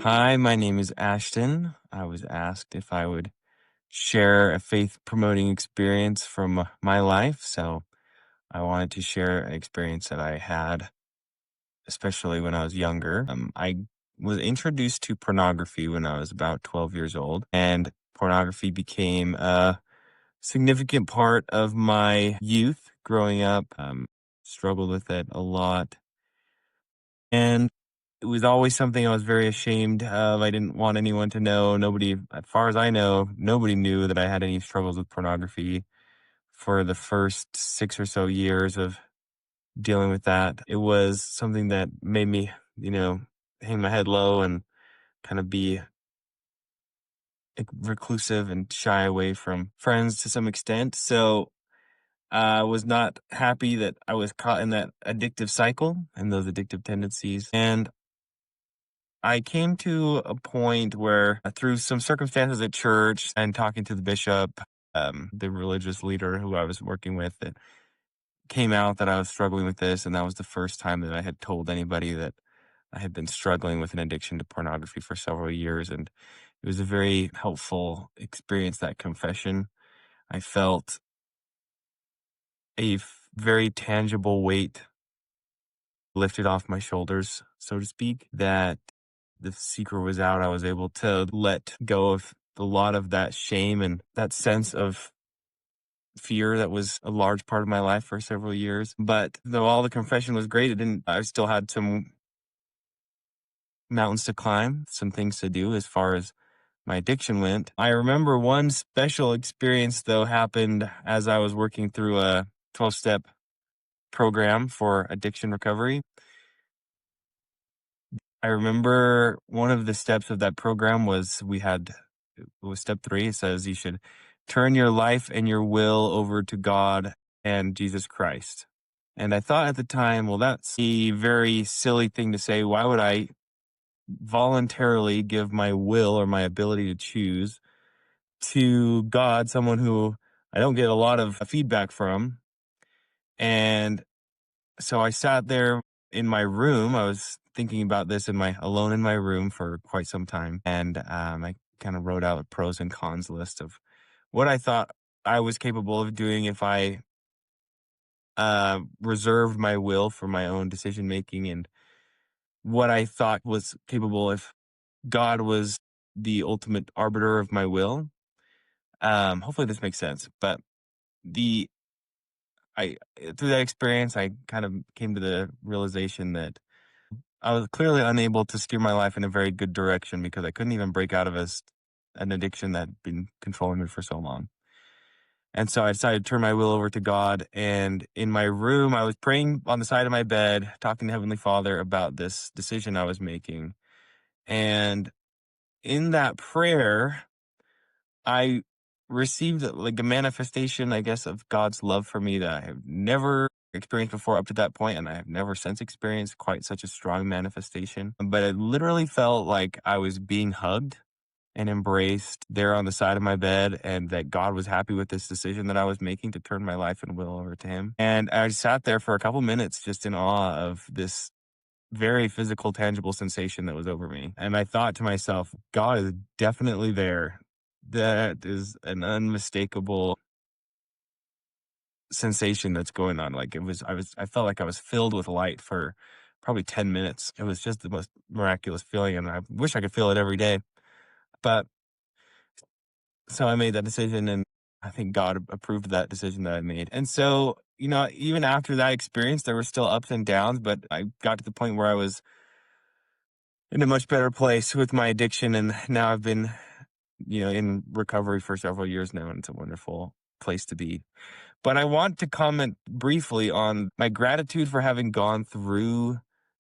Hi, my name is Ashton. I was asked if I would share a faith promoting experience from my life. So I wanted to share an experience that I had, especially when I was younger. I was introduced to pornography when I was about 12 years old, and pornography became a significant part of my youth growing up. Struggled with it a lot. And it was always something I was very ashamed of. I didn't want anyone to know. Nobody, as far as I know, nobody knew that I had any struggles with pornography for the first 6 or so years of dealing with that. It was something that made me, you know, hang my head low and kind of be reclusive and shy away from friends to some extent. So I was not happy that I was caught in that addictive cycle and those addictive tendencies. And I came to a point where, through some circumstances at church and talking to the bishop, the religious leader who I was working with, it came out that I was struggling with this. And that was the first time that I had told anybody that I had been struggling with an addiction to pornography for several years. And it was a very helpful experience, that confession. I felt a very tangible weight lifted off my shoulders, so to speak, that the secret was out. I was able to let go of a lot of that shame and that sense of fear that was a large part of my life for several years. But though all the confession was great, I still had some mountains to climb, some things to do as far as my addiction went. I remember one special experience, though, happened as I was working through a 12-step program for addiction recovery. I remember one of the steps of that program was it was step 3. It says you should turn your life and your will over to God and Jesus Christ. And I thought at the time, well, that's a very silly thing to say. Why would I voluntarily give my will or my ability to choose to God, someone who I don't get a lot of feedback from? And so I sat there in my room. I was thinking about this alone in my room for quite some time, and I kind of wrote out a pros and cons list of what I thought I was capable of doing if I reserved my will for my own decision making, and what I thought was capable if God was the ultimate arbiter of my will. Hopefully this makes sense, but the I through that experience, I kind of came to the realization that I was clearly unable to steer my life in a very good direction because I couldn't even break out of an addiction that had been controlling me for so long. And so I decided to turn my will over to God. And in my room, I was praying on the side of my bed, talking to Heavenly Father about this decision I was making. And in that prayer, I received like a manifestation, I guess, of God's love for me that I have never experienced before up to that point, and I have never since experienced quite such a strong manifestation. But it literally felt like I was being hugged and embraced there on the side of my bed, and that God was happy with this decision that I was making to turn my life and will over to Him. And I sat there for a couple minutes just in awe of this very physical, tangible sensation that was over me. And I thought to myself, God is definitely there. That is an unmistakable sensation that's going on. Like I felt like I was filled with light for probably 10 minutes. It was just the most miraculous feeling. And I wish I could feel it every day. But so I made that decision, and I think God approved that decision that I made. And so, even after that experience, there were still ups and downs, but I got to the point where I was in a much better place with my addiction. And now I've been, in recovery for several years now, and it's a wonderful place to be. But I want to comment briefly on my gratitude for having gone through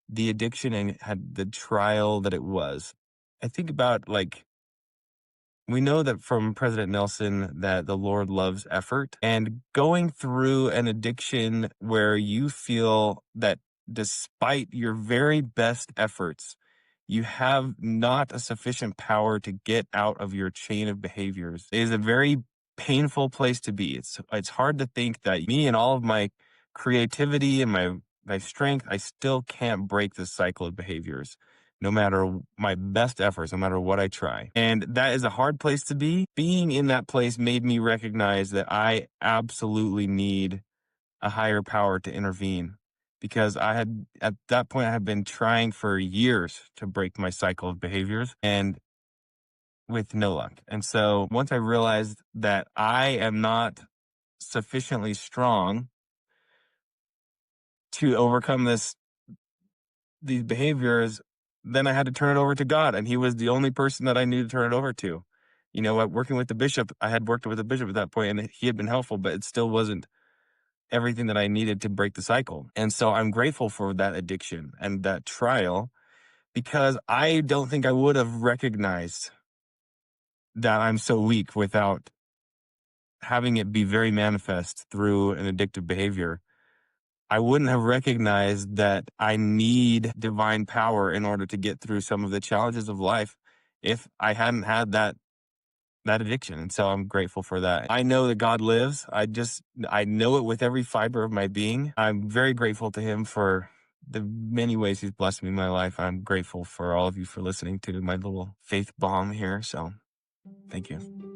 the addiction and had the trial that it was. I think about, like, we know that from President Nelson that the Lord loves effort, and going through an addiction where you feel that despite your very best efforts, you have not a sufficient power to get out of your chain of behaviors is a very painful place to be. It's hard to think that me and all of my creativity and my strength, I still can't break this cycle of behaviors. no matter my best efforts, no matter what I try. And that is a hard place to be. Being in that place made me recognize that I absolutely need a higher power to intervene because at that point, I had been trying for years to break my cycle of behaviors and with no luck. And so once I realized that I am not sufficiently strong to overcome these behaviors, then I had to turn it over to God. And he was the only person that I knew to turn it over to. Working with the bishop, I had worked with the bishop at that point and he had been helpful, but it still wasn't everything that I needed to break the cycle. And so I'm grateful for that addiction and that trial because I don't think I would have recognized that I'm so weak without having it be very manifest through an addictive behavior. I wouldn't have recognized that I need divine power in order to get through some of the challenges of life if I hadn't had that addiction. And so I'm grateful for that. I know that God lives. I know it with every fiber of my being. I'm very grateful to him for the many ways he's blessed me in my life. I'm grateful for all of you for listening to my little faith bomb here. So thank you.